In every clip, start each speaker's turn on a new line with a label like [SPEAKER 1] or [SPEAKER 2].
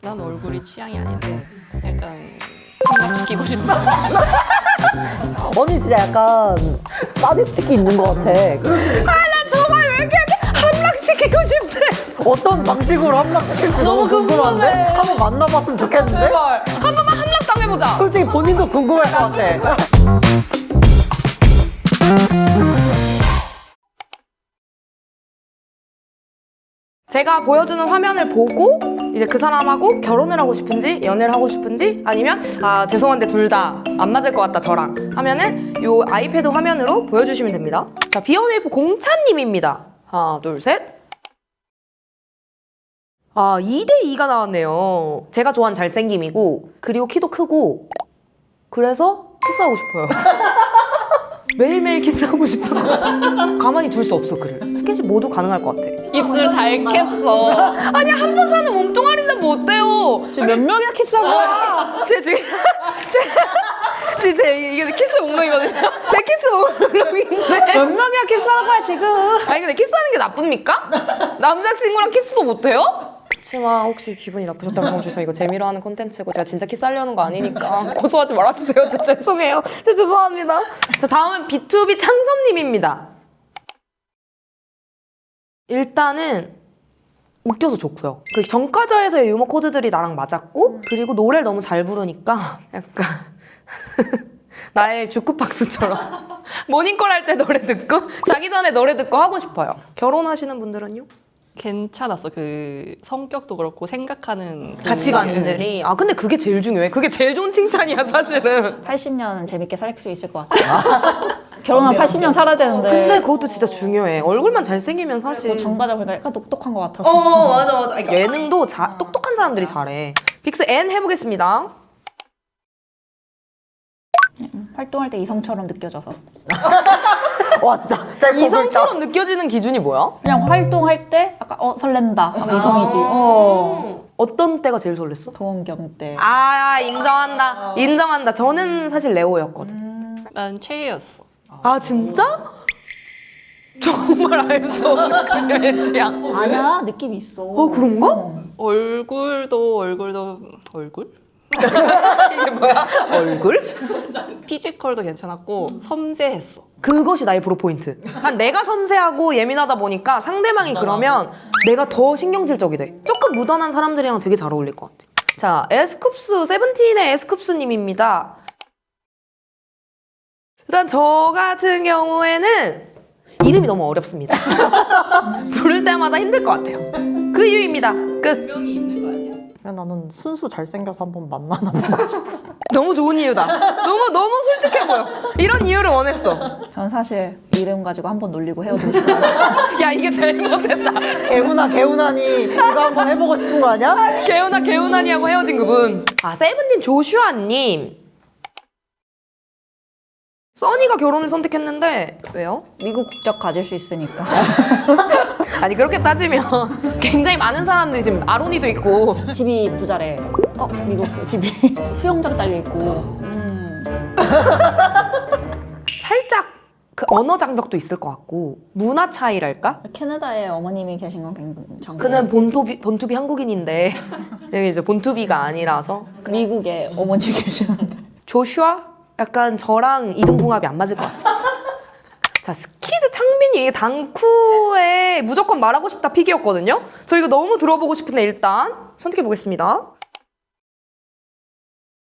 [SPEAKER 1] 난 얼굴이 취향이 아닌데 약간 한방시키고 싶다.
[SPEAKER 2] 언니 진짜 약간 사디스틱이 있는 것 같아.
[SPEAKER 3] 나 정말 왜 이렇게 함락시키고 싶대.
[SPEAKER 2] 어떤 방식으로 함락시킬지 너무 궁금한데? 한번 만나봤으면 좋겠는데?
[SPEAKER 3] 제발 한 번만 함락 당해보자.
[SPEAKER 2] 솔직히 본인도 궁금할 것 같아.
[SPEAKER 3] 제가 보여주는 화면을 보고 이제 그 사람하고 결혼을 하고 싶은지 연애를 하고 싶은지 아니면 죄송한데 둘 다 안 맞을 것 같다 저랑 하면은 요 아이패드 화면으로 보여주시면 됩니다. 자, 비욘웨이프 공차님입니다. 하나 둘 셋. 2대2가 나왔네요. 제가 좋아하는 잘생김이고 그리고 키도 크고 그래서 키스하고 싶어요. 매일매일 키스하고 싶어요. 가만히 둘 수 없어 그를. 스킨십 모두 가능할 것 같아.
[SPEAKER 1] 입술 닳겠어.
[SPEAKER 3] 아니 한 번 사는 몸뚱아리인데 뭐 어때요?
[SPEAKER 2] 지금 몇 명이나 키스한 거야?
[SPEAKER 3] 제 이게 키스 목록이거든요. 제 키스 목록인데.
[SPEAKER 2] 몇 명이나 키스한 거야 지금?
[SPEAKER 3] 아니 근데 키스하는 게 나쁩니까? 남자친구랑 키스도 못해요? 그치만 혹시 기분이 나쁘셨다면 저 이거 재미로 하는 콘텐츠고 제가 진짜 키스하려는 거 아니니까 고소하지 말아주세요. 진짜 죄송해요. 진짜 죄송합니다. 자, 다음은 B2B 창섭님입니다. 일단은 웃겨서 좋고요. 그 정과저에서의 유머 코드들이 나랑 맞았고 그리고 노래를 너무 잘 부르니까 약간 나의 주크박스처럼 모닝콜 할 때 노래 듣고 자기 전에 노래 듣고 하고 싶어요. 결혼하시는 분들은요?
[SPEAKER 1] 괜찮았어. 그 성격도 그렇고 생각하는
[SPEAKER 3] 가치관들이. 근데 그게 제일 중요해. 그게 제일 좋은 칭찬이야 사실은.
[SPEAKER 4] 80년은 재밌게 살 수 있을 것 같아요. 결혼한 80년 살아야 되는데.
[SPEAKER 3] 근데 그것도 진짜 중요해. 얼굴만 잘생기면 사실.
[SPEAKER 4] 뭐 정과자 보니까 약간 똑똑한 것 같아서.
[SPEAKER 3] 맞아. 예능도 똑똑한 사람들이 잘해. 빅스 N 해보겠습니다.
[SPEAKER 4] 활동할 때 이성처럼 느껴져서.
[SPEAKER 2] 와 진짜 짧고 굵다.
[SPEAKER 3] 이성처럼 느껴지는 기준이 뭐야?
[SPEAKER 4] 그냥 활동할 때 약간 설렌다 하면 이성이지.
[SPEAKER 3] 어떤 때가 제일 설렜어?
[SPEAKER 4] 도원경 때.
[SPEAKER 3] 인정한다. 저는 사실 레오였거든.
[SPEAKER 1] 난 최애였어.
[SPEAKER 3] 진짜? 정말 알 수 없는 그녀의 취향.
[SPEAKER 4] 아니야, 느낌 있어.
[SPEAKER 3] 그런가?
[SPEAKER 1] 얼굴도 얼굴?
[SPEAKER 3] 이게 뭐야? 얼굴?
[SPEAKER 1] 피지컬도 괜찮았고 섬세했어.
[SPEAKER 3] 그것이 나의 프로 포인트. 내가 섬세하고 예민하다 보니까 상대방이 그러면 내가 더 신경질적이 돼. 조금 무던한 사람들이랑 되게 잘 어울릴 것 같아. 자, 에스쿱스 세븐틴의 에스쿱스님입니다. 일단 저 같은 경우에는 이름이 너무 어렵습니다. 부를 때마다 힘들 것 같아요. 그 이유입니다. 끝.
[SPEAKER 2] 그냥 나는 순수 잘생겨서 한번 만나나 보고 싶어.
[SPEAKER 3] 너무 좋은 이유다. 너무 솔직해 보여. 이런 이유를 원했어.
[SPEAKER 4] 전 사실 이름 가지고 한번 놀리고 헤어지고 싶어요.
[SPEAKER 3] 야, 이게 제일 못했다.
[SPEAKER 2] 개운하니 이거 한번 해보고 싶은 거 아니야?
[SPEAKER 3] 개운하니 하고 헤어진 그분. 세븐틴 조슈아님. 써니가 결혼을 선택했는데 왜요?
[SPEAKER 4] 미국 국적 가질 수 있으니까.
[SPEAKER 3] 아니 그렇게 따지면 굉장히 많은 사람들이 지금 아로니도 있고
[SPEAKER 4] 집이 부자래. 미국 집이 수영장 딸려 있고.
[SPEAKER 3] 살짝 그 언어 장벽도 있을 것 같고 문화 차이랄까?
[SPEAKER 4] 캐나다에 어머님이 계신 건 굉장히.
[SPEAKER 3] 그는 본투비 한국인인데 여기 이제 본투비가 아니라서
[SPEAKER 4] 미국에 어머님이 계시는데.
[SPEAKER 3] 조슈아? 약간 저랑 이등궁합이 안 맞을 것 같습니다. 자, 스키즈 창빈이 이게 당쿠에 무조건 말하고 싶다 픽이었거든요. 저 이거 너무 들어보고 싶은데 일단 선택해 보겠습니다.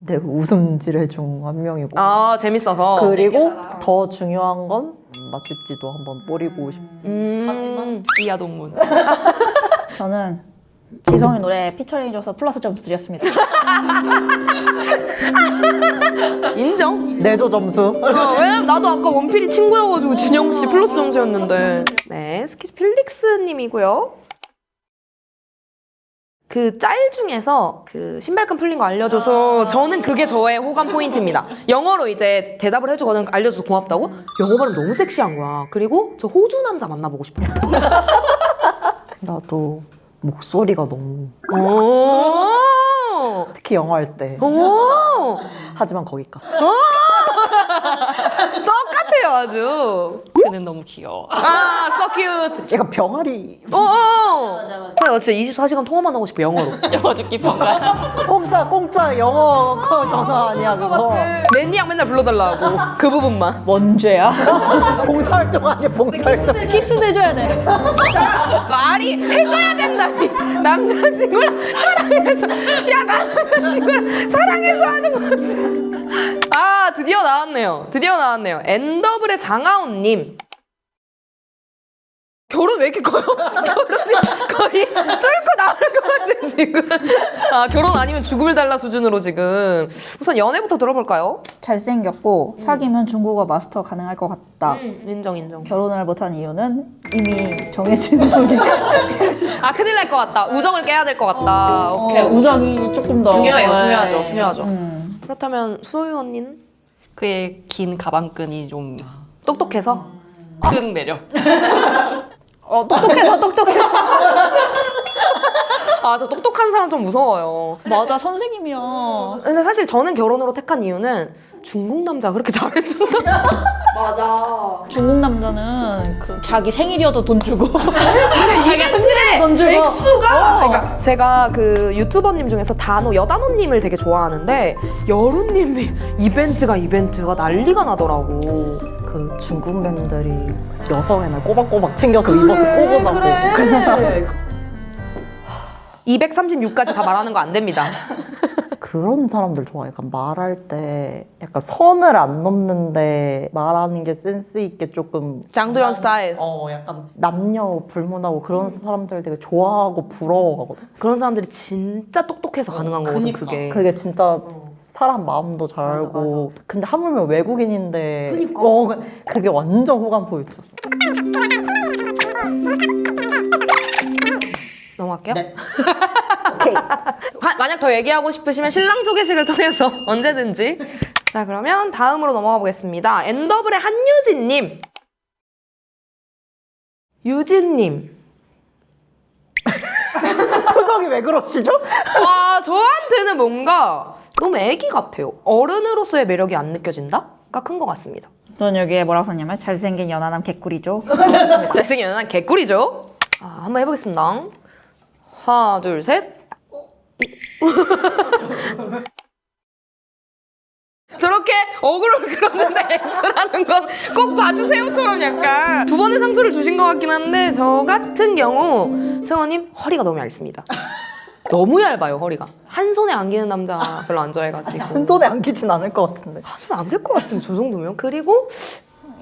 [SPEAKER 2] 내 웃음질의 중 한 명이고.
[SPEAKER 3] 재밌어서.
[SPEAKER 2] 그리고 더 중요한 건 맛집지도 한번 뿌리고 싶어.
[SPEAKER 1] 하지만 이하동문.
[SPEAKER 4] 저는 지성이 노래 피처링해줘서 플러스 점수 드렸습니다.
[SPEAKER 3] 인정.
[SPEAKER 2] 내조 점수.
[SPEAKER 3] 왜냐면 나도 아까 원필이 친구여가지고 진영씨 플러스 점수였는데. 네, 스키즈 필릭스님이고요. 그 짤 중에서 그 신발끈 풀린 거 알려줘서 저는 그게 저의 호감 포인트입니다. 영어로 이제 대답을 해주거든. 알려줘서 고맙다고. 영어 발음 너무 섹시한 거야. 그리고 저 호주 남자 만나보고 싶어요.
[SPEAKER 2] 나도 목소리가 너무
[SPEAKER 3] 오.
[SPEAKER 2] 특히 영어할 때. 하지만 거기까지.
[SPEAKER 3] 똑같아요 아주.
[SPEAKER 1] 걔는 너무 귀여워.
[SPEAKER 3] 아, so cute.
[SPEAKER 2] 얘가 병아리.
[SPEAKER 3] 맞아. 나 진짜 24시간 통화만 하고 싶어, 영어로.
[SPEAKER 1] 영어 듣기 병가.
[SPEAKER 2] 공짜 영어 전화 아니야 그거.
[SPEAKER 3] 매니악 맨날 불러달라고. 그 부분만.
[SPEAKER 4] 뭔 죄야?
[SPEAKER 2] 봉사활동 아니야 봉사활동.
[SPEAKER 4] 키스도 해줘야 돼.
[SPEAKER 3] 말이 해줘야 된다니. 남자친구를 사랑해서. 야, 남자친구를 사랑해서 하는 거지. 아, 드디어 나왔네요. 엔더블의 장하온님. 결혼 왜 이렇게 커요? 결혼이 거의 뚫고 나오는 것 같아, 지금. 아, 결혼 아니면 죽음을 달라 수준으로 지금. 우선 연애부터 들어볼까요?
[SPEAKER 4] 잘생겼고 사귀면 중국어 마스터 가능할 것 같다.
[SPEAKER 3] 인정.
[SPEAKER 4] 결혼을 못한 이유는 이미 정해진 분이
[SPEAKER 3] 아, 큰일 날 것 같다. 우정을 깨야 될 것 같다. 오케이.
[SPEAKER 4] 우정이 조금 더
[SPEAKER 3] 중요하죠. 그렇다면 수호유 언니는?
[SPEAKER 1] 그의 긴 가방끈이 좀
[SPEAKER 3] 똑똑해서?
[SPEAKER 1] 큰 매력.
[SPEAKER 4] 똑똑해서
[SPEAKER 3] 아, 저 똑똑한 사람 좀 무서워요.
[SPEAKER 4] 맞아 선생님이야.
[SPEAKER 3] 근데 사실 저는 결혼으로 택한 이유는 중국 남자 그렇게 잘해준다.
[SPEAKER 4] 중국 남자는 그 자기 생일이어도 돈 주고 자기 생일에 돈 주고
[SPEAKER 3] 액수가 그러니까 제가 그 유튜버님 중에서 여단호님을 되게 좋아하는데 여루님이 이벤트가 난리가 나더라고.
[SPEAKER 2] 그 중국 mem들이 여성애날 꼬박꼬박 챙겨서 입어서 꼬고나고.
[SPEAKER 3] 그래. 236까지 다 말하는 거 안 됩니다.
[SPEAKER 2] 그런 사람들 좋아해. 약간 말할 때 약간 선을 안 넘는데 말하는 게 센스 있게 조금
[SPEAKER 3] 장도연 스타일.
[SPEAKER 2] 약간 남녀 불문하고 그런 사람들 되게 좋아하고 부러워하거든.
[SPEAKER 3] 그런 사람들이 진짜 똑똑해서 가능한 거거든, 그게.
[SPEAKER 2] 그게 진짜 사람 마음도 잘 알고. 근데 하물며 외국인인데 그게 완전 호감 포인트였어.
[SPEAKER 3] 넘어갈게요.
[SPEAKER 2] 네. 오케이.
[SPEAKER 3] 만약 더 얘기하고 싶으시면 신랑 소개식을 통해서 언제든지. 자, 그러면 다음으로 넘어가 보겠습니다. 엔더블의 한유진님. 유진님.
[SPEAKER 2] 표정이 왜 그러시죠?
[SPEAKER 3] 와, 저한테는 뭔가 너무 애기 같아요. 어른으로서의 매력이 안 느껴진다?가 큰 것 같습니다.
[SPEAKER 4] 전 여기에 뭐라고 썼냐면 잘생긴 연하남 개꿀이죠.
[SPEAKER 3] 잘생긴 연하는 개꿀이죠? 한번 해보겠습니다. 하나, 둘, 셋. 저렇게 어그로를 끌었는데 X라는 건 꼭 봐주세요처럼 약간 두 번의 상처를 주신 것 같긴 한데 저 같은 경우 승원님 허리가 너무 얇습니다. 너무 얇아요, 허리가. 한 손에 안기는 남자 별로 안 좋아해가지고.
[SPEAKER 2] 한 손에 안기진 않을 것 같은데.
[SPEAKER 3] 한 손에 안길 것 같은데 저 정도면. 그리고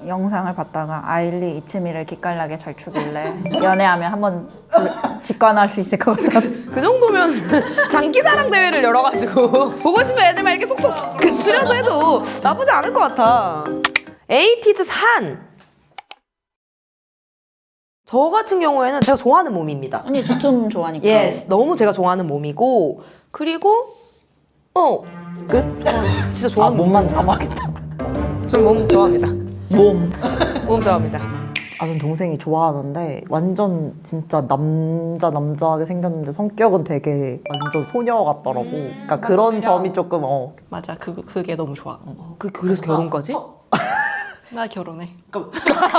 [SPEAKER 4] 영상을 봤다가 아일리 이츠미를 기깔나게 잘 추길래 연애하면 한번 직관할 수 있을 것 같아서
[SPEAKER 3] 그 정도면 장기자랑 대회를 열어가지고 보고 싶은 애들만 이렇게 속속 추려서 해도 나쁘지 않을 것 같아. 에이티즈 산. 저 같은 경우에는 제가 좋아하는 몸입니다.
[SPEAKER 4] 언니 두툼 좋아하니까.
[SPEAKER 3] 예스, 너무 제가 좋아하는 몸이고 그리고 끝? 진짜 좋아하는
[SPEAKER 2] 몸만 담아야겠다.
[SPEAKER 3] 전 몸 좋아합니다.
[SPEAKER 2] 몸.
[SPEAKER 3] 몸 좋아합니다.
[SPEAKER 2] 아는 동생이 좋아하는데 완전 진짜 남자하게 생겼는데 성격은 되게 완전 소녀 같더라고. 그러니까 그런 점이 조금
[SPEAKER 1] 맞아, 그게 너무 좋아.
[SPEAKER 3] 그래서 결혼까지?
[SPEAKER 1] 나 결혼해.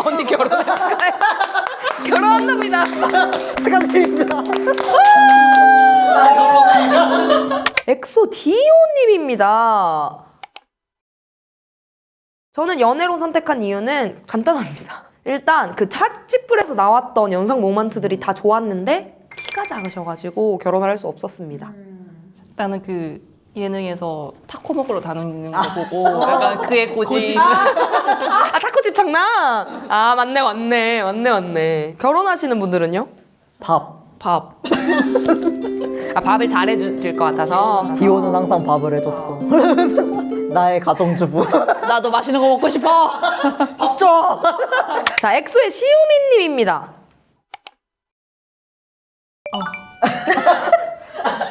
[SPEAKER 3] 언니 결혼해 축하해. 결혼한답니다.
[SPEAKER 2] 축하드립니다.
[SPEAKER 3] 엑소 디오님입니다. 저는 연애로 선택한 이유는 간단합니다. 일단 그 찻집불에서 나왔던 연상 모먼트들이 다 좋았는데 키가 작으셔가지고 결혼을 할 수 없었습니다.
[SPEAKER 1] 나는 그 예능에서 타코 먹으러 다니는 거 보고 약간 그의 고집.
[SPEAKER 3] 타코집 장난! 맞네. 결혼하시는 분들은요?
[SPEAKER 2] 밥.
[SPEAKER 3] 밥을 잘해줄 것 같아서.
[SPEAKER 2] 디오는 항상 밥을 해줬어. 나의 가정주부.
[SPEAKER 4] 나도 맛있는 거 먹고 싶어.
[SPEAKER 2] 밥 줘.
[SPEAKER 3] 자, 엑소의 시우민님입니다.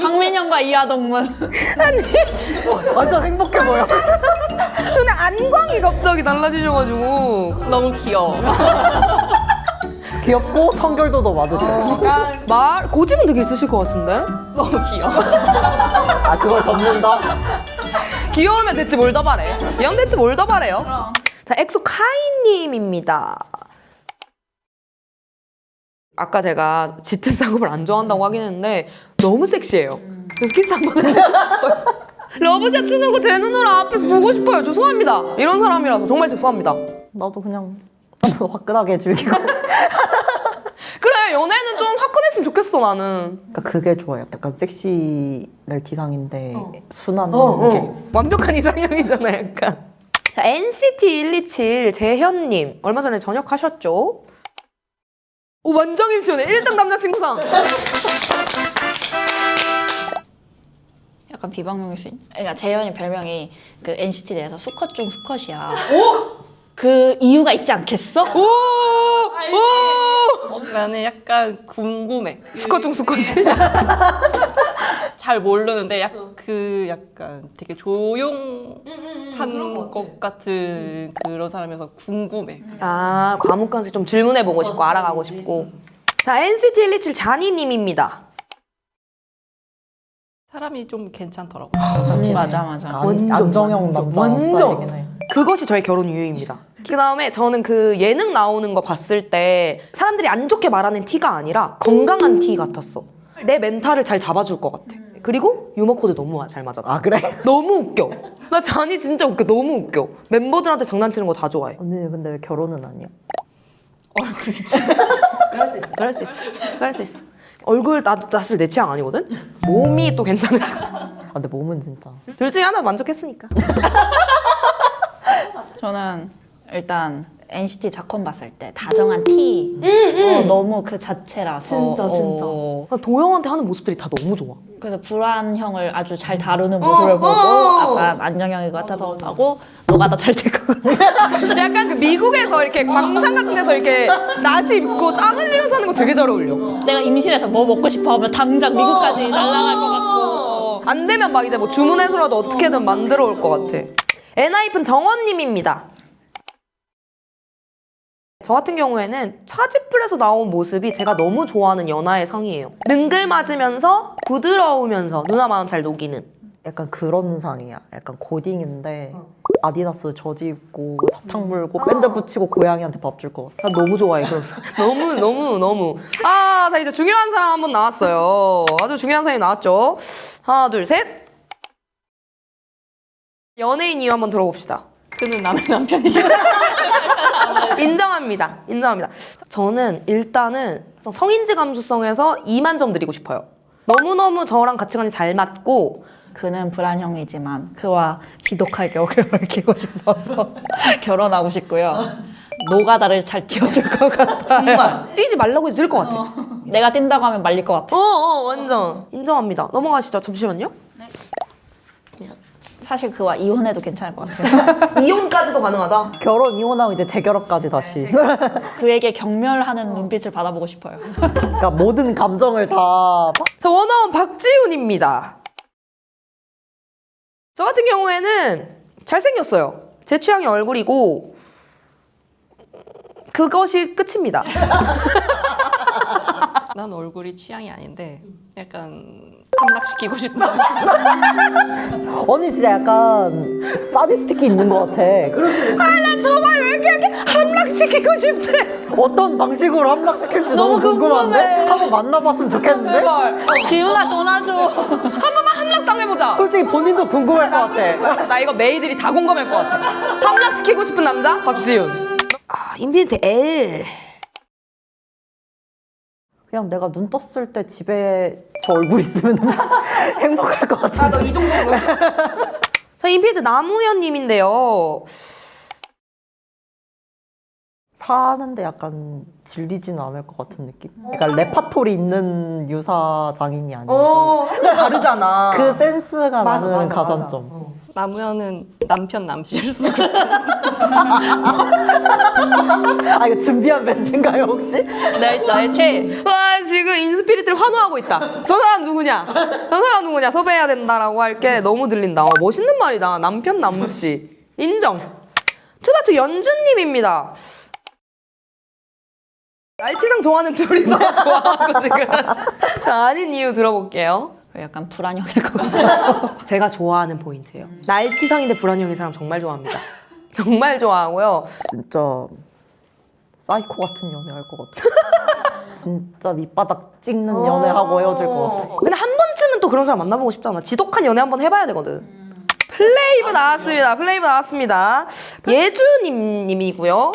[SPEAKER 4] 황민영과 이하동문.
[SPEAKER 2] 완전 행복해 보여.
[SPEAKER 3] 근데 안광이 갑자기 달라지셔가지고.
[SPEAKER 1] 너무 귀여워.
[SPEAKER 2] 귀엽고 청결도도 맞으시고.
[SPEAKER 3] 고집은 되게 있으실 것 같은데?
[SPEAKER 1] 너무 귀여워.
[SPEAKER 2] 그걸 덮는다?
[SPEAKER 3] 귀여우면 대체 뭘 더 바래? 귀여우면 대체 뭘 더 바래요? 자, 엑소 카이님입니다. 아까 제가 짙은 쌍꺼풀 안 좋아한다고 하긴 했는데 너무 섹시해요. 그래서 키스 한번 해보고 싶어요. 러브샷 추는 거 제 눈으로 앞에서 보고 싶어요. 죄송합니다. 이런 사람이라서 정말 죄송합니다.
[SPEAKER 2] 나도 그냥 화끈하게 즐기고.
[SPEAKER 3] 그래, 연애는 좀 화끈했으면 좋겠어, 나는.
[SPEAKER 2] 그러니까 그게 좋아요. 약간 섹시날 기상인데 순한 게.
[SPEAKER 3] 완벽한 이상형이잖아, 약간. 자, NCT 127 재현님. 얼마 전에 전역하셨죠? 오, 완전일치연애 1등 남자친구상.
[SPEAKER 5] 약간 비방용일 수 있는. 그러니까 재현이 별명이 그 NCT 내에서 수컷 중 수컷이야. 그 이유가 있지 않겠어?
[SPEAKER 3] 오!
[SPEAKER 1] 나는 약간 궁금해.
[SPEAKER 3] 수컷 중 수컷이.
[SPEAKER 1] 잘 모르는데 약간 되게 조용한 것 같은 그런 사람이어서 궁금해.
[SPEAKER 3] 아, 과묵한식 좀 질문해보고 싶고 알아가고 싶고. 자, NCT 127 자니님입니다.
[SPEAKER 1] 사람이 좀 괜찮더라고.
[SPEAKER 5] 맞아 맞아.
[SPEAKER 2] 안정형 남자 스타일이긴 해.
[SPEAKER 3] 그것이 저의 결혼 이유입니다. 그 다음에 저는 그 예능 나오는 거 봤을 때 사람들이 안 좋게 말하는 티가 아니라 건강한 티 같았어. 내 멘탈을 잘 잡아줄 것 같아. 그리고 유머 코드 너무 잘 맞아.
[SPEAKER 2] 아 그래?
[SPEAKER 3] 너무 웃겨. 나 잔이 진짜 웃겨. 너무 웃겨. 멤버들한테 장난치는 거 다 좋아해.
[SPEAKER 2] 언니는 근데 왜 결혼은 아니야?
[SPEAKER 1] 얼굴이
[SPEAKER 3] 그럴 수 있어. 그럴 수 있어. 그럴 수 있어. 얼굴 나도 사실 내 취향 아니거든? 몸이 또 괜찮으시고.
[SPEAKER 2] 아 근데 몸은 진짜.
[SPEAKER 3] 둘 중에 하나 만족했으니까.
[SPEAKER 5] 저는 일단 NCT 작품 봤을 때 다정한 티. 너무 그 자체라서.
[SPEAKER 3] 나 도영한테 하는 모습들이 다 너무 좋아.
[SPEAKER 5] 그래서 불안형을 아주 잘 다루는 모습을 보고 약간 안정형일 것 같아서 하고 너가 다 잘 될 것 같아.
[SPEAKER 3] 약간 그 미국에서 이렇게 광산 같은 데서 이렇게 나시 입고 땀 흘리면서 하는 거 되게 잘 어울려.
[SPEAKER 5] 내가 임신해서 뭐 먹고 싶어 하면 당장 미국까지 날아갈 것 같고.
[SPEAKER 3] 안 되면 막 이제 뭐 주문해서라도 어떻게든 만들어 올 것 같아. 엔하이픈 정원님입니다. 저 같은 경우에는 차지풀에서 나온 모습이 제가 너무 좋아하는 연하의 상이에요. 능글맞으면서 부드러우면서 누나 마음 잘 녹이는.
[SPEAKER 2] 약간 그런 상이야. 약간 고딩인데 아디다스 저지 입고 사탕 물고 밴드 붙이고 고양이한테 밥 줄 것 같아.
[SPEAKER 3] 나 너무 좋아해 그런 사람. 너무. 아, 자 이제 중요한 사람 한 분 나왔어요. 아주 중요한 사람이 나왔죠. 하나, 둘, 셋. 연예인 이유 한번 들어봅시다.
[SPEAKER 1] 그는 남의 남편이야.
[SPEAKER 3] 인정합니다. 저는 일단은 성인지 감수성에서 2만 점 드리고 싶어요. 너무너무 저랑 가치관이 잘 맞고
[SPEAKER 5] 그는 불안형이지만 그와 지독하게 오래 얽히고 싶어서 결혼하고 싶고요. 노가다를 잘 띄워줄 것 같아요.
[SPEAKER 3] 정말 뛰지 말라고 해도 될 것 같아.
[SPEAKER 5] 내가 뛴다고 하면 말릴 것 같아.
[SPEAKER 3] 완전 인정합니다. 넘어가시죠. 잠시만요.
[SPEAKER 5] 사실 그와 이혼해도 괜찮을 것 같아요.
[SPEAKER 3] 이혼까지도 가능하다.
[SPEAKER 2] 결혼 이혼하고 이제 재결합까지 다시.
[SPEAKER 5] 그에게 경멸하는 눈빛을 받아보고 싶어요.
[SPEAKER 2] 그러니까 모든 감정을 다.
[SPEAKER 3] 자, 원어원 박지훈입니다. 저 같은 경우에는 잘생겼어요. 제 취향이 얼굴이고 그것이 끝입니다.
[SPEAKER 1] 난 얼굴이 취향이 아닌데 약간 함락시키고 싶은.
[SPEAKER 2] 언니 진짜 약간 사디스틱이 있는 것 같아.
[SPEAKER 3] 나 정말 왜 이렇게 함락시키고 싶대.
[SPEAKER 2] 어떤 방식으로 함락시킬지 너무 궁금한데? 한번 만나봤으면 좋겠는데?
[SPEAKER 3] 제발.
[SPEAKER 5] 지훈아 전화 줘.
[SPEAKER 3] 한 번만 함락당해보자.
[SPEAKER 2] 솔직히 본인도 궁금할 것 같아.
[SPEAKER 3] 나 이거 메이들이 다 공감할 것 같아. 함락시키고 싶은 남자 박지훈. 아, 인피니트 L.
[SPEAKER 2] 그냥 내가 눈 떴을 때 집에 저 얼굴 있으면 행복할 것 같은데.
[SPEAKER 3] 너 이 정도로. 자, 인피니트 나무현님인데요.
[SPEAKER 2] 사는데 약간 질리진 않을 것 같은 느낌? 그러니까 레파토리 있는 유사 장인이 아니고
[SPEAKER 3] 다르잖아.
[SPEAKER 2] 그 센스가
[SPEAKER 3] 맞아,
[SPEAKER 2] 나는
[SPEAKER 3] 맞아,
[SPEAKER 2] 가산점.
[SPEAKER 1] 나무현은 남편 남실수.
[SPEAKER 2] 아 이거 준비한 멘트인가요 혹시?
[SPEAKER 1] 나의 최애.
[SPEAKER 3] 와, 지금 인스피리트를 환호하고 있다. 저 사람 누구냐? 섭외해야 된다라고 할 게 너무 들린다. 멋있는 말이다. 남편 남씨. 인정. 투바투 연준님입니다. 날치상 좋아하는 둘이서 좋아하고 지금. 자, 아닌 이유 들어볼게요.
[SPEAKER 5] 약간 불안형일 것 같아요.
[SPEAKER 3] 제가 좋아하는 포인트예요. 날치상인데 불안형인 사람 정말 좋아합니다. 정말 좋아하고요.
[SPEAKER 2] 진짜 사이코 같은 연애 할 것 같아. 진짜 밑바닥 찍는 연애하고 헤어질 것 같아.
[SPEAKER 3] 근데 한 번쯤은 또 그런 사람 만나보고 싶잖아. 지독한 연애 한번 해봐야 되거든. 플레이브 나왔습니다. 플레이브 나왔습니다. 예주님이고요.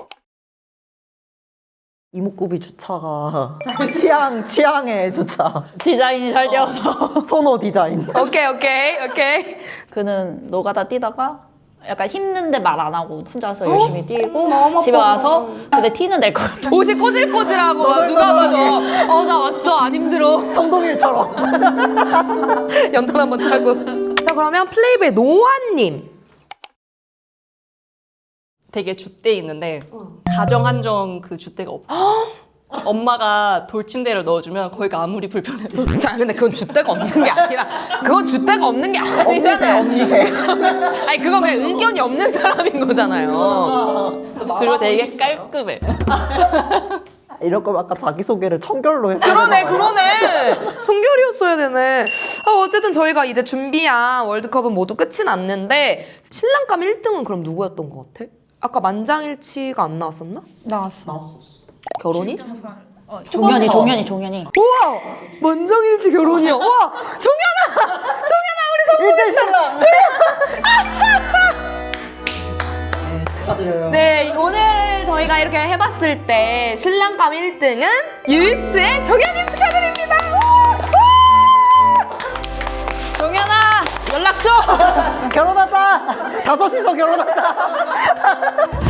[SPEAKER 2] 이목구비 주차가 취향의 주차.
[SPEAKER 5] 디자인이 잘 되어서
[SPEAKER 2] 선호 디자인.
[SPEAKER 3] 오케이.
[SPEAKER 5] 그는 노가다 뛰다가 약간 힘든데 말 안 하고 혼자서 열심히 뛰고 집에 와서 근데 티는 낼 것 같아.
[SPEAKER 3] 옷이 꼬질꼬질하고 막 누가 봐도 나 왔어 안 힘들어.
[SPEAKER 2] 성동일처럼.
[SPEAKER 3] 연탄 한번 차고. 자 그러면 플레이브의 노아님.
[SPEAKER 1] 되게 줏대 있는데 가정 한정 그 줏대가 없어. 엄마가 돌침대를 넣어주면 거기가 아무리 불편해도
[SPEAKER 3] 자 근데 그건 줏대가 없는 게 아니라 그건 줏대가 없는 게 아니잖아요.
[SPEAKER 2] 엄니세.
[SPEAKER 3] 아니 그건 그냥 의견이 없는 사람인 거잖아요.
[SPEAKER 1] 그리고 되게 깔끔해.
[SPEAKER 2] 이럴 거면 아까 자기소개를 청결로 했어야
[SPEAKER 3] 그러네. 청결이었어야 되네. 어쨌든 저희가 이제 준비한 월드컵은 모두 끝이 났는데 신랑감 1등은 그럼 누구였던 것 같아? 아까 만장일치가 안 나왔었나?
[SPEAKER 4] 나왔어.
[SPEAKER 3] 결혼이?
[SPEAKER 5] 종현이.
[SPEAKER 3] 우와! 만장일치 결혼이야. 우와! 정연아! 우리 성공!
[SPEAKER 2] 축하드려요.
[SPEAKER 3] 네, 오늘 저희가 이렇게 해봤을 때 신랑감 1등은 유이스트의 정연님 축하드립니다.
[SPEAKER 5] 종현아 연락 줘.
[SPEAKER 2] 결혼하자. 5시서 결혼하자.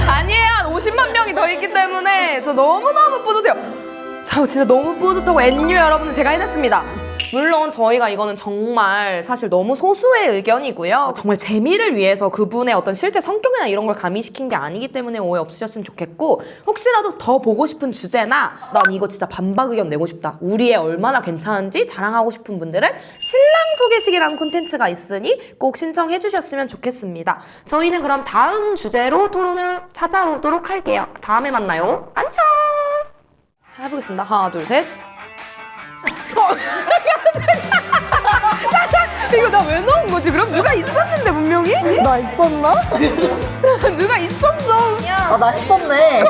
[SPEAKER 3] 아니에요. 한 50만 명이 더 있기 때문에 저 너무너무 뿌듯해요. 저 진짜 너무 뿌듯하고 NU 여러분들 제가 해냈습니다. 물론 저희가 이거는 정말 사실 너무 소수의 의견이고요. 정말 재미를 위해서 그분의 어떤 실제 성격이나 이런 걸 가미시킨 게 아니기 때문에 오해 없으셨으면 좋겠고 혹시라도 더 보고 싶은 주제나 난 이거 진짜 반박 의견 내고 싶다. 우리 애 얼마나 괜찮은지 자랑하고 싶은 분들은 신랑 소개식이라는 콘텐츠가 있으니 꼭 신청해 주셨으면 좋겠습니다. 저희는 그럼 다음 주제로 토론을 찾아오도록 할게요. 다음에 만나요. 안녕. 해보겠습니다. 하나, 둘, 셋. 이거 나 왜 넣은 거지? 그럼 누가 있었는데 분명히?
[SPEAKER 2] 나 있었나?
[SPEAKER 3] 누가 있었어?
[SPEAKER 2] 나 했었네.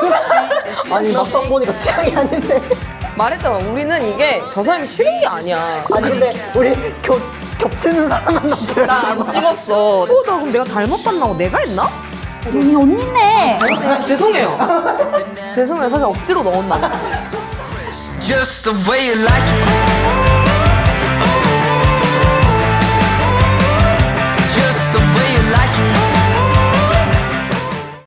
[SPEAKER 2] 아니 막상 보니까 취향이 아닌데.
[SPEAKER 3] 말했잖아. 우리는 이게 저 사람이 싫은 게 아니야.
[SPEAKER 2] 아니 근데 우리 겹치는 사람만 남겨야지.
[SPEAKER 1] 안 찍었어.
[SPEAKER 3] 나 그럼 내가 잘못 봤나? 내가 했나?
[SPEAKER 5] 이 언니네.
[SPEAKER 3] 죄송해요. 죄송해요. 사실 억지로 넣었나 봐.
[SPEAKER 6] Just the way you like it.